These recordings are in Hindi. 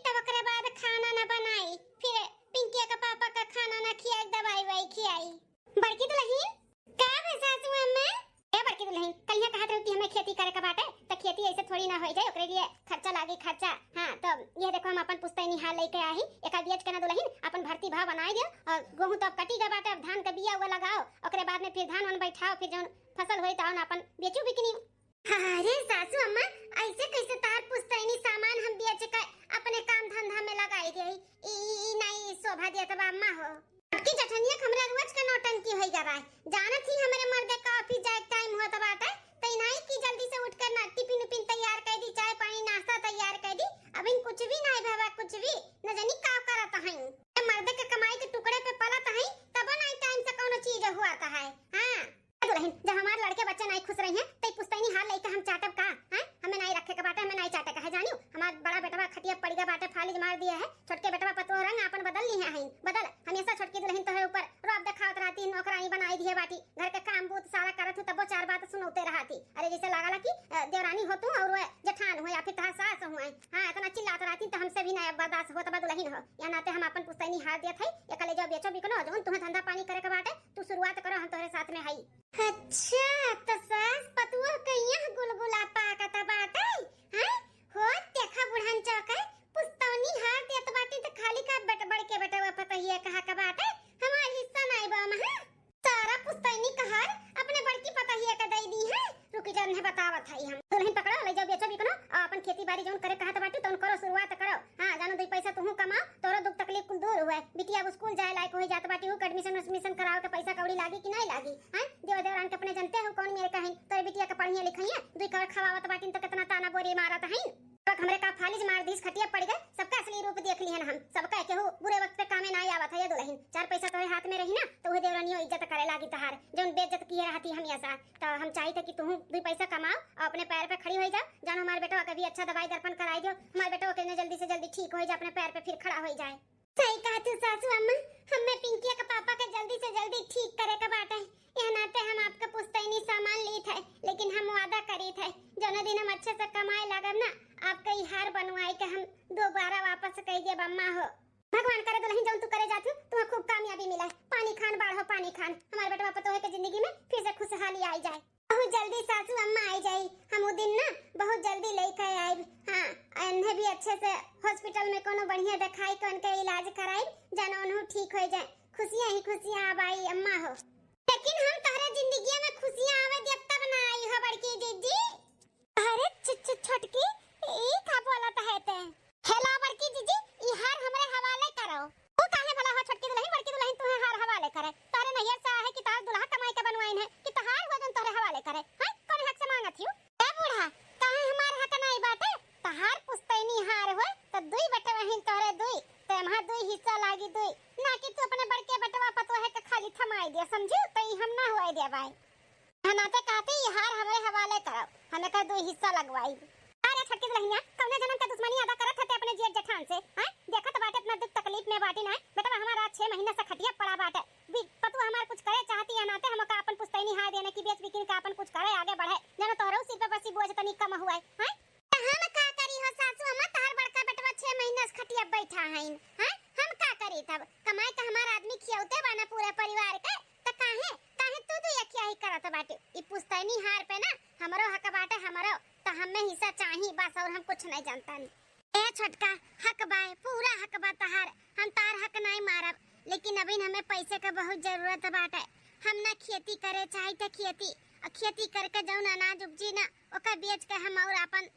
तब ओकरे बाद खाना ना बनाई, फिर पिंकी का पापा का खाना ना खियाई, दवाई वाई खियाई। बड़की दुल्हन का है सासू अम्मा? ए बड़की दुल्हन कहिया कहत रहती हमें खेती करे का बाटे, त खेती ऐसे थोड़ी ना हो जाए, ओकरे लिए खर्चा लागी खर्चा। हां तो ये देखो हम अपन पुस्तैनी हाल लेके आई, एका बेच के ना दुल्हन अपन भर्ती भाव बनाई दियो, और गेहूं तो कटी गए बाटे, अब धान का बिया हुआ लगाओ, ओकरे बाद में फिर धान वन बैठाओ, फिर जौन फसल होई त अपन बेचू बिकनी। अरे सासू अम्मा ऐसे कैसे तार पुस्तैनी सामान हम बेच के अपने काम धंधा में लगाई दे, ई नहीं शोभा देत बा अम्मा हो। की जठनिया हमरा रोज का नौटंकी होई जाबा, जानत ही हमरे मर्दे का ऑफिस जाए टाइम होत बाटे, तई नहीं की जल्दी से उठ कर ना टिफिन उपिन तैयार कर दी, चाय पानी नाश्ता तैयार कर दी, अभी कुछ भी नहीं भावा, कुछ भी न जानी का करत हई। मर्दे के कमाई के टुकड़े पे पलत हई, तब नहीं टाइम से कोनो चीज हुआता है। हां दुल्हन जब हमारे लड़के बच्चे नहीं खुश रही हैं तई पुस्तैनी हाल लेके हम चाटब का हैं, हमें नहीं रखे के बाटे, हमें नहीं चाटे का है। जानियो हमार बड़ा बेटवा खटिया पड़ गया बाटे, फालिज मार दिया है, छोटके बेटवा पतो रंग अपन बदल ली है, बदल हमेशा छोटकी दुल्हन तोहरे ऊपर रोब देखावत रहती, नौकरानी बनाई दी है बाटी, घर के काम बहुत सारा करत हूं, तबो चार बात सुनौते रहती। अरे जैसे लागला कि देवरानी हो तू और जेठान हो या फिर तहार सास हो। हां इतना चिल्लात रहती तो हमसे भी ना बर्दाश्त होत बा दुल्हन हो, या नाते हम अपन पुस्तैनी हाल देत है, एकले जो बेचो बिकनो जोन तुम्हें धंधा पानी करे के बाटे तू शुरुआत करो, हम तोहरे साथ में हई। अच्छा तो सास पतुआ कहिया गुलगुला पाकत बाटे हैं, हो देखा बुढ़न चौका पुस्तौनी हार देत बाटी तो खाली का बड़के बेटवा पतहिया कहा का बाटे, हमार हिस्सा नहीं बा महा, सारा पुस्तौनी का हार अपने बड़की पतहिया का दे दी है। रुकी जन है बतावत है, हम दुल्हन पकड़ो ले जाओ बेचो बिकनो, और अपन खेती बाड़ी जोन करे कहत बाटी तोन करो शुरुआत करो। हां जानो दो पैसा तुहू कमाओ, तोरो दुख तकलीफ कुल दूर हुए, बिटिया अब स्कूल जाए लायक हो जात बाटी, हो एडमिशन कराओ के पैसा कौड़ी लागी कि नहीं लागी। हां देवरान के अपने जानते हो कौन मेरे कहिन, तोरे बिटिया के पढ़िया लिखइया दुई कर खवावत बाटी तो कितना ताना बोरी मारत हईन, तक हमरे का फालिज मार दीस खटिया पड़ गए, सबका असली रूप देख ली है हम, सबका केहू बुरे वक्त पे कामे ना आवत है। ये दुल्हन चार पैसा तोरे हाथ में रही ना तो वो देवरानियो इज्जत करे लागी तहार, जोन बेइज्जत किए रहती हम ऐसा, तो हम चाहते कि तू दुई पैसा कमाओ और अपने पैर पे खड़ी हो जा, जान हमारे बेटवा का भी अच्छा दवाई दर्पण कराई दो, हमारे बेटवा के जल्दी से जल्दी ठीक हो जाए, अपने पैर पे फिर खड़ा हो जाए। सही कहा तू सासू अम्मा, हमें पिंकी के पापा के जल्दी से जल्दी ठीक करे के बात है, यह नाते हम आपका पुस्तैनी सामान ली थे, लेकिन हम वादा करी थे जोन दिन हम अच्छे से कमाए लगब ना आपका ई हार बनवाई के हम दोबारा वापस कह दे अम्मा हो। भगवान करे दुल्हन जौन तू करे जातू तुम्हें खूब कामयाबी मिले, पानी खान बाढ़ो पानी खान, हमारे बेटवा पतो है के जिंदगी में फिर से खुशहाली आई जाए। बहुत जल्दी सासू अम्मा आई जाए, हम वो दिन ना बहुत जल्दी लेके आए। हां इन्हें भी अच्छे से हॉस्पिटल में कोनो बढ़िया दिखाई के उनके इलाज कराई, जानो उन्हों ठीक हो जाए, खुशियां ही खुशियां अब आई अम्मा हो। लेकिन हम तोहरे जिंदगी में खुशियां आवे देब तब ना आई हो बड़की जीजी। अरे छोटकी ई का बोलत है ते, हेलो बड़की जीजी ई हार हमरे हवाले करो। तू काहे भला हो छोटकी दुल्हन, बड़की दुल्हन तू हार हवाले करे, तारे नैयर से है कि तार दुल्हा कमाई के बनवाइन है कि तहार वजन तोरे हवाले करे, हैं कौन हक से मांगत हियो? ए बूढ़ा काहे हमार हक नहीं बाटे, तहार पुस्तैनी हार हो त दुई बेटे वहिन तोरे दुई, ते हमहा दुई हिस्सा लागी दुई, ना कि तू अपने बड़के बेटवा पतो है के खाली थमाई दे, समझू तई हम ना होए दे भाई। हनाते कहते ई हार हमरे हवाले करो, हमें का दुई हिस्सा लगवाई। अरे छोटकी दुल्हनिया कौने जन्म का दुश्मनी अदा करत हते अपने जेठ जेठान से, हैं देखत बाटे इतना दुख तकलीफ में बाटी ना, बेटा हमारा 6 महीना से खटिया पड़ा बाटे, पतु हमार कुछ करे चाहती है नाते हम का अपन पुस्तैनी हार देने की बेच बिकिन का अपन कुछ करे आगे बढ़े, जानो तोरो सिर पे बसी बोझ तनी कम हुआ है। हम का करी हो सासू अम्मा, तार बड़का बेटवा 6 महीना से खटिया बैठा हईन, हैं हम का करी तब कमाई का हमार आदमी खियौते बाना पूरे परिवार के, त काहे काहे तू यकिया ही करत बाटे, ई पुस्तैनी हार पे ना हमरो हक बाटे, हमरो त हमें हिस्सा चाही बस, और हम कुछ नहीं जानता नहीं। ए छोटका हक बा, पूरा हक बा तहार, हम तार हक नहीं मारब, लेकिन अभी हमें पैसे का बहुत जरूरत बाटे, हम ना खेती करे चाहते खेती करके जौन अनाज उपजी ना ओका बेच के हम और अपन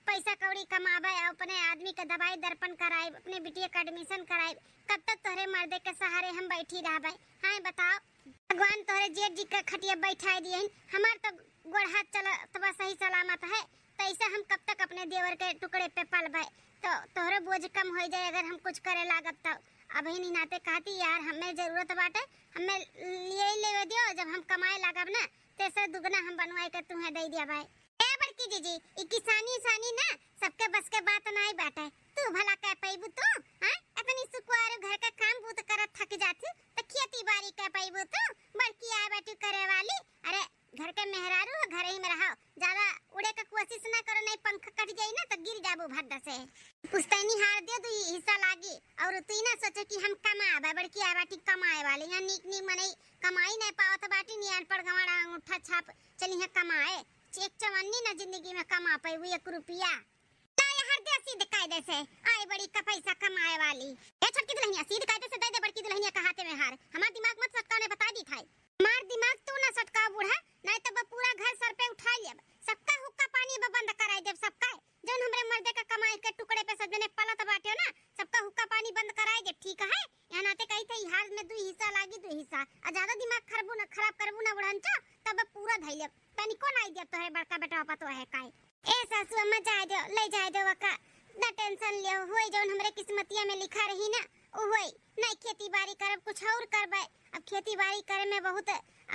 पैसा कौड़ी कमाबे, अपने आदमी के दवाई दर्पण कराए, अपने बिटिया का एडमिशन कराए, कब तक तोहरे मर्दे के सहारे हम बैठी रहबे? हां बताओ भगवान तोहरे जेठ जी के खटिया बैठा दिए, हमार तो गोड़ हाथ चलत बा सही सलामत है, तैसे हम कब तक अपने देवर के टुकड़े पे पलबे, तो तोहरे बोझ कम हो जाए अगर हम कुछ करे लागब तो। अभी नहीं नाते कहती यार हमें जरूरत बाटे, हमें लिए ले दियो, जब हम कमाए लागब ना तैसे दुगना हम बनवाए के तुम्हें दे दिया भाई। ए बड़की जीजी ई किसानी ना सबके बस के बात नहीं बाटे, तू भला कह पैबू तू? हां इतनी सुकुआर घर का काम बूत करत थक जाती तो खेती बाड़ी कह पैबू तू? बड़की आए बैठी करे वाली, अरे घर के मेहरारू घर ही में रहो, ज्यादा उड़े का कोशिश ना करो, नहीं पंख कट जाई ना तो गिर जाबू भद्दा। से पुस्तैनी हार दे तो हिस्सा लागी और तू ना सोचे कि हम कमाए बड़की आए बाटी कमाए वाले यहाँ नीक नीक मने कमाई नहीं पावत बाटी नहीं अनपढ़ गवाड़ा अंगूठा छाप चली है कमाए एक चवन्नी ना जिंदगी में कमा पाई 1 रुपया हर दे सीधे कायदे से आए बड़ी का पैसा कमाए वाली ए छोटकी दुल्हनिया सीधे कायदे से दे दे बड़की दुल्हनिया का हाथे में हार हमार दिमाग मत सटकाने बता दी था मार दिमाग तू ना सटका बूढ़ा नहीं तो पूरा घर सर पे उठा लेब सबका हुक्का पानी बंद कराई देब सबका जौन हमरे मर्दे का कमाई के टुकड़े पे सजने पलत बाटे ना सबका हुक्का पानी बंद कराई देब ठीक है यहाँ नाते कही थे हाल में 2 हिस्सा लागी 2 हिस्सा आ ज्यादा दिमाग खराब करबू ना बुढ़ांचा तब पूरा धैले तनी को नहीं देब तोहरे बड़का बेटा पतो है काई ए सासू अम्मा जाए दो ले जाए दो वका ना टेंशन लियो होई जौन हमरे किस्मतिया में लिखा रही ना ओ होई नहीं खेती बाड़ी करब कुछ और करबे अब खेती बाड़ी करे में बहुत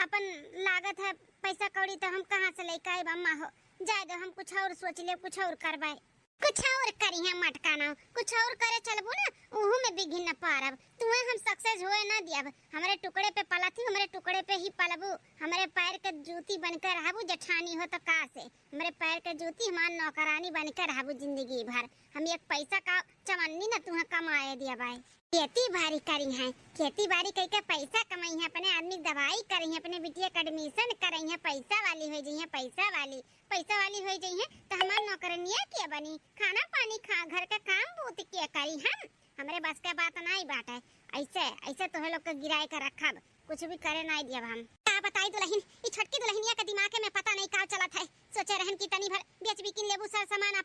अपन लागत है पैसा कौड़ी तो हम कहां से लेके आए अम्मा हो जाए दो हम कुछ और सोच ले कुछ और करबे कुछ और करी है मटका ना कुछ और करे चलबो ना ओहू में बिघिन न पारब तुम्हें हम सक्सेस होए ना दियब हमरे टुकड़े पे पलथी हमरे टुकड़े पे ही पलबू हमरे पैर के जूती बनकर रहबू जठानी हो तो का से हमरे पैर के जूती हमार नौकरानी बनकर रहबू जिंदगी भर हम एक पैसा का चवन्नी ना तुम्हें कमाए दिया भाई खेती बाड़ी करी है खेती बाड़ी कई के पैसा कमाई है अपने आदमी दवाई करी है अपने बिटिया का एडमिशन करी है पैसा वाली हो जाई है पैसा वाली हो जाई है तो हमार नौकरनिया के बनी खाना पानी खा घर का काम बहुत के करी हम हमरे बस का बात नहीं बात है ऐसे तो लोग के गिराए कर रखब कुछ भी करे नहीं दिया हम का बताई दुल्हन ई छोटकी दुल्हनिया के दिमाग में पता नहीं का चलत है सोचे रहन की तनी भर बेच बिकिन लेबू सर सामान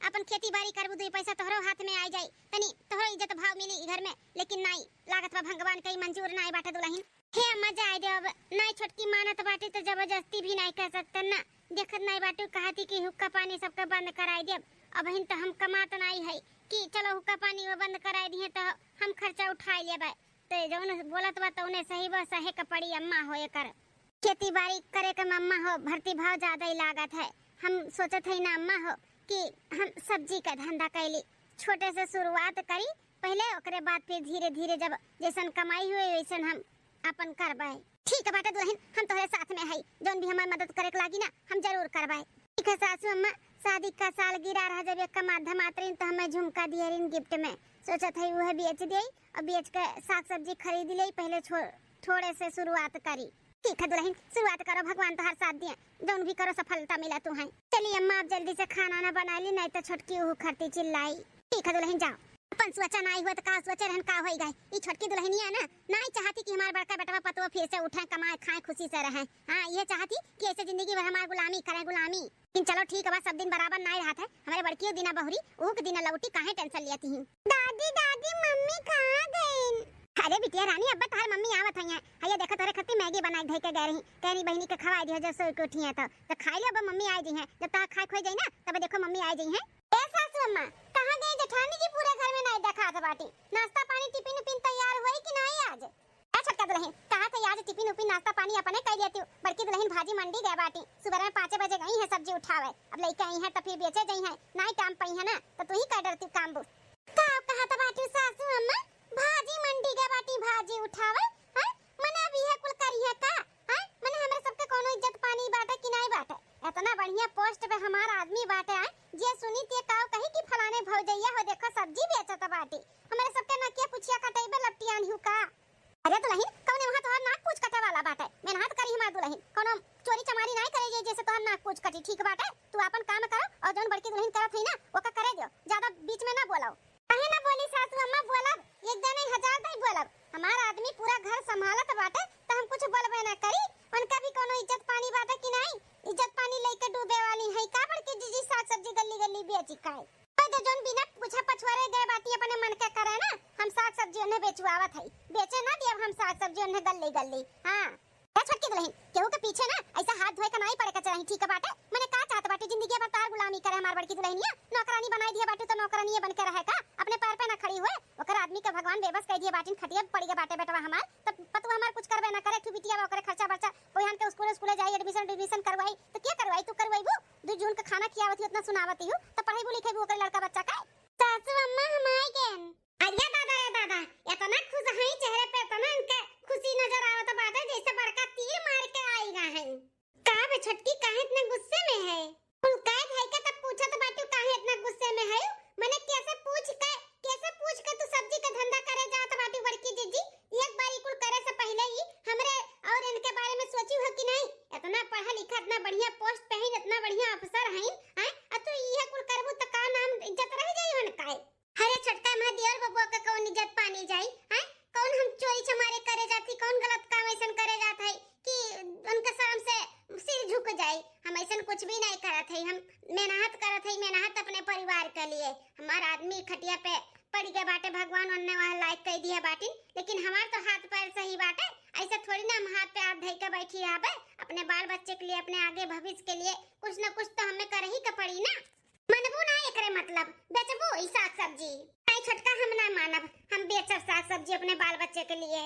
अपन खेती बाड़ी करबू 2 पैसा तोहरो हाथ में आ जाई तनी तोहरो इज्जत भाव मिली घर में लेकिन नहीं लागत बा भगवान कई मंजूर नहीं बाटे दुल्हन हे मजा आए दे अब नहीं छोटकी मानत बाटे तो जबरदस्ती भी नहीं कर सकते ना देखत नहीं बाटे कहती कि हुक्का पानी सबका बंद कराई दे अब हिन तो हम कमात नहीं है कि चलो हुक्का पानी वो बंद कराई दिए तो हम खर्चा उठा लेबे तो जौन बोलत बा तौने सही बा सहे का पड़ी अम्मा होए कर खेती बाड़ी करे के अम्मा हो भर्ती भाव ज्यादा ही लागत है हम सोचत है ना अम्मा हो कि हम सब्जी का धंधा कैली छोटे से शुरुआत करी पहले ओकरे बाद फिर धीरे धीरे जब जैसन कमाई हुए वैसन हम अपन करबे ठीक है बाटे दुल्हन हम तोहरे साथ में है जौन भी हमार मदद करे के लागी ना हम जरूर करबे ठीक है सासू अम्मा शादी का सालगिरह रह जब एक माध्यम आतरीन तो हमें झुमका दिए रिन गिफ्ट में सोचत है वह बेच दे और बेच के साग सब्जी खरीद ले पहले थोड़े से शुरुआत करी ठीक है दुल्हन शुरुआत करो भगवान तो हर साथ दिए जौन भी करो सफलता मिला तू है चलिए अम्मा आप जल्दी से खाना ना बना ली नहीं तो छोटकी उहू खरती चिल्लाई ठीक है दुल्हन जाओ अपन सोचा नहीं हुआ तो का सोचे रहन का होई गए ई छोटकी दुल्हनिया ना नहीं चाहती कि हमार बड़का बेटवा पतवा फिर से उठे कमाए खाए खुशी से रहे हां ये चाहती कि ऐसे जिंदगी भर हमार गुलामी करे गुलामी लेकिन चलो ठीक है बस सब दिन बराबर नहीं रहा था हमारे बड़की दिना बहुरी वो के दिना लौटी काहे टेंशन लेती हूं दादी मम्मी कहां गई अरे बिटिया रानी अब तार मम्मी आवत है हया देखत तोरे खती मैगी बनाई धई के गए रही तेरी बहनी के खवाई दियो जब सो के उठी है तो खाई ले अब मम्मी आ गई है जब ता खाए खोई जाई ना तब देखो मम्मी आ गई है ए सासू अम्मा कहां गई जेठानी जी पूरे घर में नहीं देखा था बाटी नाश्ता पानी टिफिन उपिन तैयार होई कि नहीं आज ए छोटका दुल्हन कहा तो आज टिफिन उपिन नाश्ता पानी अपने कर देती हूं बड़की दुल्हन भाजी मंडी गए बाटी सुबह में 5 बजे गई है सब्जी उठावे अब लइका आई है तो फिर बेचे गई है नहीं काम पई है ना तो तू ही कर डरती काम बु का कहा तो बाटी सासू अम्मा भाजी मंडी गए बाटी भाजी उठावे हां मने अभी है कुल करी है का हां मने हमरे सबके कोनो इज्जत पानी बाटे कि नहीं बाटे इतना बढ़िया पोस्ट पे हमारा आदमी बाटे है जे सुनी ते काव कही कि फलाने भौजैया हो देखो सब्जी बेचत बाटी हमरे सबके नकिया पुछिया कटैबे लपटियान हु का अरे दुल्हन कौन वहां तोहर नाक पूछ कटे वाला बाटे मेहनत करी हमार दुल्हन कोनो चोरी चमारी नहीं करे जैसे तोहर नाक पूछ कटी ठीक बाटे तू अपन काम करो और जोन बड़की दुल्हन करत है ना ओका करे दियो ज्यादा बीच में ना बोलो कहे ना बोली सासू अम्मा बोलब एक दिन नहीं 1000 नहीं बोलब हमार आदमी पूरा घर संभालत बाटे तो हम कुछ बोलबे ना करी उनका भी कोनो इज्जत पानी बाटे कि नहीं इज्जत पानी लेके डूबे वाली है का बड़की जीजी साग सब्जी गली गली बेची काए तो जोन बिना पूछा पछवारे गए बाटी अपने मन के करे ना हम साग सब्जी उन्हें बेचवावत है बेचे ना दिए हम साग सब्जी उन्हें गली गली हां ए छोटकी दुल्हन केहू के पीछे ना ऐसा हाथ धोए के नहीं पड़े के चाहिए ठीक है बाटे मैंने का चाहत बाटे जिंदगी भर तार गुलामी करे हमार बड़की दुल्हनिया नौकरानी बनाई दिए बाटे तो नौकरानी बन के रहे का अपने पैर पे ना खड़ी हुए ओकर आदमी के भगवान बेबस कह दिए बाटिन खटिया पड़ी के बाटे बेटवा हमार तब पतु हमार कुछ करबे ना करे बिटिया ओकरे खर्चा बर्चा कोई हन के स्कूल जाई एडमिशन करवाई तो क्या करवाई तू करवाईबू 2 जून का खाना खियावती उतना सुनावती हूं तो पढ़ाई लिखाई ओकर लड़का बच्चा का सासू अम्मा हम आई गेन अरे दादा रे दादा इतना खुश है चेहरे पे इतना उनके खुशी नजर आवत बाटे जैसे बड़का तीर मार के आएगा है का बे छोटकी काहे इतने गुस्से में है कुल कैद है के तब पूछत बाटू काहे इतना गुस्से में है मने लिए हमार आदमी खटिया पे पड़ गए बाटे, भगवान उन्ने वहां लायक कह दिया बाटी, लेकिन हमार तो हाथ पैर सही बाटे। ऐसा थोड़ी ना हम हाथ पे हाथ धई के बैठी रहबे, अपने बाल बच्चे के लिए, अपने आगे भविष्य के लिए कुछ न कुछ तो हमें कर ही के पड़ी ना। मनबू ना एकरे मतलब बेचबू ई साग सब्जी नहीं छोटका, हम ना मानब, हम बेचब साग सब्जी अपने बाल बच्चे के लिए।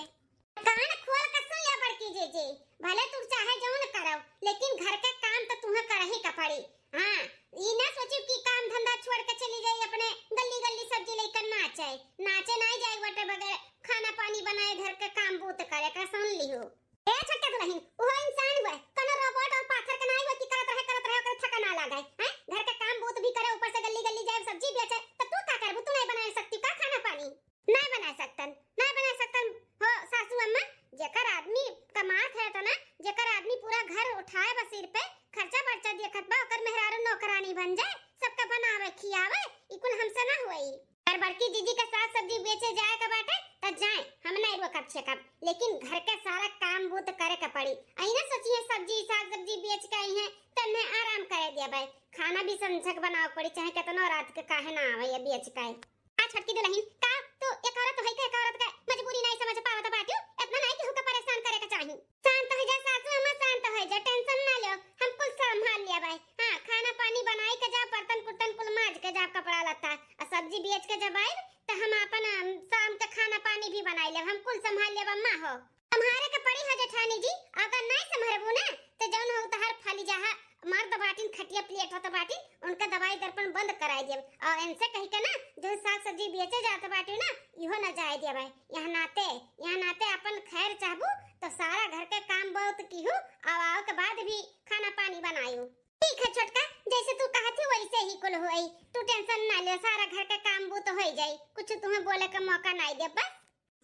कान खोल के सुन ले बड़की जीजी, भले तू चाहे जो न करो, लेकिन घर का काम तो तुम्हें कर ही का पड़ी। हां ई ना सोचू कि काम धंधा छोड़ के चली जाई अपने गली गली सब्जी लेकर नाचे नाचे नहीं जाए बटे, बगैर खाना पानी बनाए घर का काम बूत करे का सुन लियो। ए छोटका दुल्हन वो इंसान हुए कोनो रोबोट और पाथर के नहीं हुए कि करत रहे ओकर थका ना लागे हैं। घर का काम बूत भी करे, ऊपर से गली गली जाए सब्जी बेचे, तो तू का करबू? तू नहीं बना सकती का खाना पानी? नहीं बना सकतन हो सासू अम्मा। जेकर आदमी कमात है तो ना, जेकर आदमी पूरा घर उठाए बस सिर पे खर्चा बर्चा देखत बा, ओकर मेहरारू नौकरानी बन जाए, सबका बनावे खियावे, इकुल हमसे ना होई। और बड़की जीजी का साग सब्जी बेचे जाए का बाटे त जाए, हम नहीं रोकब छेकब, लेकिन घर के सारा काम बूत करे का पड़ी। आई ना सोचिए सब्जी साग सब्जी बेच के आई है तन्ने आराम करे दिया भाई, खाना भी संसक बनाव पड़ी, चाहे कितना रात के काहे ना आवे ये बेच के। आ छोटकी दुल्हन का तू एक औरत है के, एक औरत का मजबूरी नहीं समझ पावत बाटियो, इतना नहीं कि हुका परेशान करे का चाही। शांत हो जा सासू अम्मा, शांत हो जा, टेंशन ना लो, हम कुल संभाल लिया भाई। हां खाना पानी बनाई के जा, बर्तन कुर्तन कुल मांज के जा, कपड़ा लत्ता और सब्जी बेच के जब आए तो हम अपन शाम के खाना पानी भी बनाई ले, हम कुल संभाल लेब। अम्मा हो तुम्हारे के पड़ी है जेठानी जी, अगर नहीं संभरबू ना तो जौन हो तहर फली जाहा मर्द बाटिन खटिया प्लेट होता बाटिन, उनका दवाई दर्पण बंद कराई देब, और इनसे कही के ना जो साग सब्जी बेचे जाते बाटे ना इहो ना जाए दिया भाई। यहाँ नाते अपन खैर चाहबू तो सारा घर के काम बहुत कीहू, और के बाद भी खाना पानी बनायू। ठीक है छोटका, जैसे तू कहती वैसे ही कुल होई, तू टेंशन ना ले, सारा घर के काम वो तो हो जाई, कुछ तुम्हें बोले का मौका नहीं दे बस।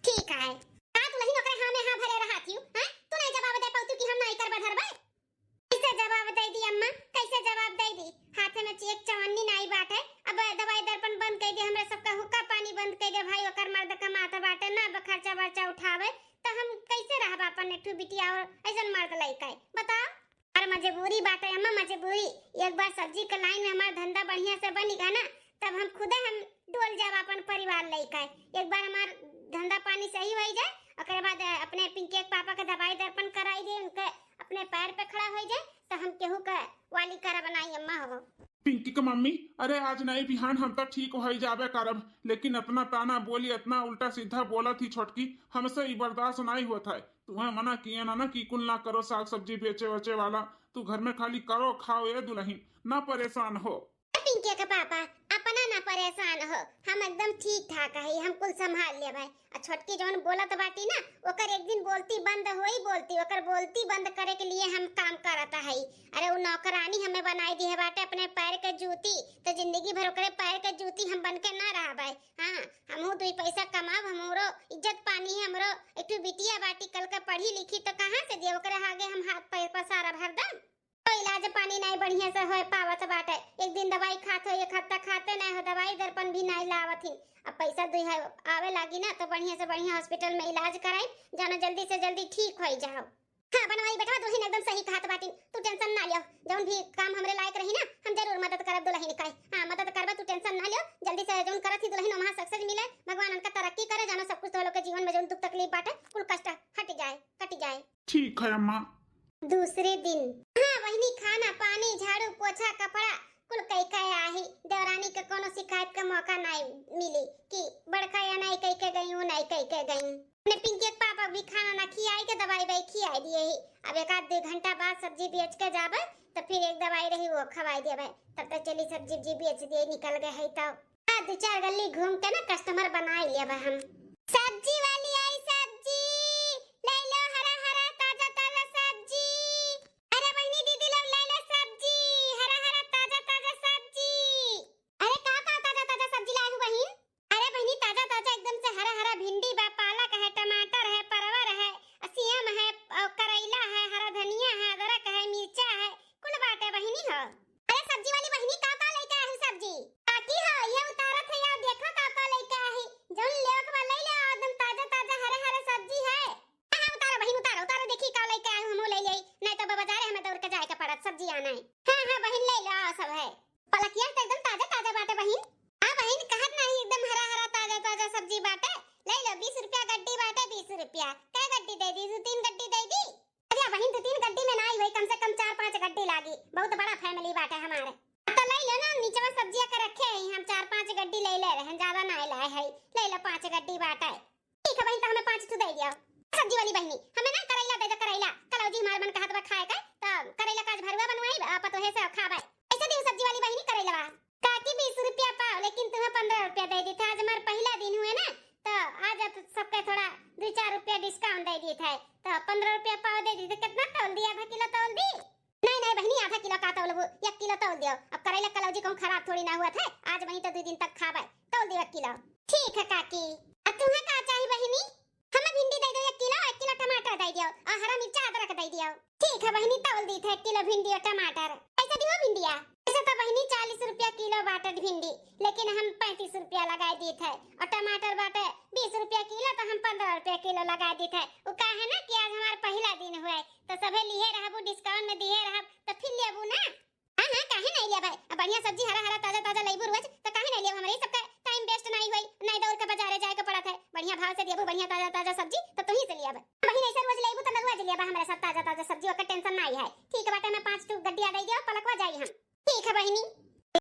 ठीक है का तू नहीं नौकरे हां में हां भरे रहती हूं हैं, तू नहीं जवाब दे पाऊ कि हम नहीं करबे धरबे। कैसे जवाब दे दी अम्मा, कैसे जवाब दे दी? हाथ में चेक चवन्नी नहीं बात है, अब दवाई दर्पण बंद कर दे, हमरा सबका हुक्का पानी बंद कर दे भाई, ओकर मर्द कमाता बाटे ना खर्चा बर्चा उठावे, तो हम कैसे रहब अपन एक बिटिया और ऐसन मर्द लइका बताओ। और मजबूरी बाटे अम्मा, मजबूरी। एक बार सब्जी के लाइन में हमारा धंधा बढ़िया से बनेगा ना, तब हम खुदे हम डोल जाब अपन परिवार लइका। एक बार हमार धंधा पानी सही हो जाए, ओकर बाद अपने पिंकी के पापा के दवाई दर्पण कराई दे, उनके अपने पैर पे खड़ा हो जाए, तो हम केहू का वाली करा बनाई अम्मा हो। पिंकी के मम्मी, अरे आज नहीं बिहान हम तो ठीक हो जाबे करब, लेकिन इतना ताना बोली, इतना उल्टा सीधा बोला थी छोटकी, हमसे ही बर्दाश्त नहीं होता है। तुम्हें मना किया ना कि कुल ना करो साग सब्जी बेचे वचे वाला, तू घर में खाली करो खाओ ये दुल्हन, ना परेशान हो। पिंकी के पापा अपना ना परेशान हो, हम एकदम ठीक ठाक है, हम कुल संभाल ले भाई। आ छोटकी जौन बोलत बाटी ना, ओकर एक दिन बोलती बंद होई, बोलती ओकर बोलती बंद करे के लिए हम काम करता है। अरे वो नौकरानी हमें बनाई दी है बाटे अपने पैर के जूती, तो जिंदगी भर ओकरे पैर के जूती हम बन के ना रह भाई। हां हमहु दो पैसा कमाब, हमरो इज्जत पानी, हमरो एक बिटिया बाटी कल का पढ़ी लिखी तो कहां से दे, ओकरे आगे हम हाथ पैर पसारा भर दम। तो इलाज पानी नहीं बढ़िया से होए पावत बाटे, एक दिन दवाई खात हो, एक हफ्ता खाते नहीं हो, दवाई दर्पण भी नहीं लावथिन। अब पैसा दे आवे लागी ना तो बढ़िया से बढ़िया हॉस्पिटल में इलाज कराई, जानो जल्दी से जल्दी ठीक हो जाओ। हां बनवाई बेटा दुल्हन एकदम सही कहत बाटिन, तू टेंशन ना लियो, जौन भी काम हमरे लायक रही ना हम जरूर मदद करब दुल्हन का। हां मदद करबा, तू टेंशन ना लियो, जल्दी से जौन करत ही दुल्हन वहां सक्सेस मिले, भगवान उनका तरक्की करे, जानो सब कुछ तो लोग के जीवन में जौन दुख तकलीफ बाटे कुल कष्ट हट जाए, कट जाए। ठीक है अम्मा। दूसरे दिन हाँ वही खाना पानी झाड़ू पोछा कपड़ा कुल कई कई आही, देवरानी के कोनो शिकायत का मौका नहीं मिली कि बड़का या नहीं कई के गई हूं, नहीं कई के गई। ने पिंकी के पापा भी खाना ना खियाई के दवाई भाई खियाई दिए ही, अब एक आध 2 घंटा बाद सब्जी बेच के जाबे तो फिर एक दवाई रही वो खवाई दे भाई, तब तक चली सब्जी बेच दिए निकल गए है। तो 2-4 गली घूम के ना कस्टमर बना लिया भाई हम। सब्जी वाली आई, सब्जी ले लो, हरा हरा ताजा ताजा सब्जी। अरे बहनी दीदी लोग ले लो सब्जी, हरा हरा ताजा ताजा सब्जी। अरे का ताजा ताजा सब्जी लाई हूं बहन? अरे बहनी ताजा ताजा एकदम से हरा हरा भिंडी बा, पालक है, टमाटर है, परवर है, सेम है, करेला है, हरा धनिया है, अदरक है, मिर्चा है, कुल बाटे बहनी हो। अरे सब्जी वाली बहनी का लेके आई सब्जी? काकी हो ये उतारत है, या देखो का लेके आई, जौन लेओ के ले ले, एकदम ताजा ताजा हरे हरे सब्जी है। हां उतारो बहन उतारो उतारो, देखी का लेके आई हम ले ले, नहीं तो बाजार हमें दौड़ के जाए के पड़त, सब्जी आना है। हां हां बहन ले लो सब है, पलकिया तो एकदम ताजा ताजा बाटे बहन। हां बहुत बड़ा फैमिली बाटे हमारे। तो ले लो ना, नीचे में सब्जियां के रखे हैं, हम 4-5 गड्डी ले ले रहे हैं, ज्यादा ना लाए है। ले लो 5 गड्डी बाटे। ठीक है बहन, तो हमें 5 तो दे दियो। सब्जी वाली बहनी हमें ना करेला दे दे, करेला कलौजी हमारे मन कहत बा खाए के, तो करेला काज भरुआ बनवाई पतोहे से खाबे। ऐसे दी सब्जी वाली बहनी करेला काकी 20 रुपया पाव, लेकिन तुम्हें 15 रुपया दे दी था। आज हमारा पहला दिन हुए ना, तो आज सबके थोड़ा 2-4 रुपया डिस्काउंट दे दी था, तो 15 रुपया पाव दे दी। तो कितना तौल दिया? आधा किलो तौल दी? नहीं नहीं बहनी, आधा किलो का तौल, 1 किलो तौल दियो। अब करेला कलौजी कहूं खराब थोड़ी ना हुआ था, आज वहीं तो 2 दिन तक खाबे। तौल दियो 1 किलो। ठीक है काकी। अब तुम्हें का चाहिए बहनी? हमें भिंडी दे दो 1 किलो, 1 किलो टमाटर दे दियो और हरा मिर्चा अदरक दे दियो। ठीक है बहनी, तौल दी था 1 किलो भिंडी और टमाटर। ऐसे दियो भिंडिया। ऐसे तो बहनी 40 रुपया किलो बाटे भिंडी, लेकिन हम 35 रुपया लगा दिए थे। और टमाटर बाटे 20 रुपया किलो, तो हम 15 रुपया किलो लगा दिए थे। वो का है ना कि आज हमारा पहला दिन हुआ, तो सभे लिए रहबू, डिस्काउंट में दिए रहब, तो फिर लेबू ना। हां हां, काहे नहीं लेबे? अब बढ़िया सब्जी हरा हरा ताजा ताजा लेबू रोज, तो काहे नहीं लेबू? हमारे सबका टाइम वेस्ट नहीं होई, नहीं दौड़ के बाजारे जाए के पड़त है। बढ़िया भाव से देबू, बढ़िया ताजा ताजा सब्जी, तो तू ही से लियाबे। बहिन ऐसे रोज लेबू तो लगवा लियाबे हमारे साथ ताजा ताजा सब्जी, ओकर टेंशन नहीं है। ठीक है बेटा, मैं 5 गड्डिया दे दियो, पलकवा जाई हम। ठीक है बहिनी।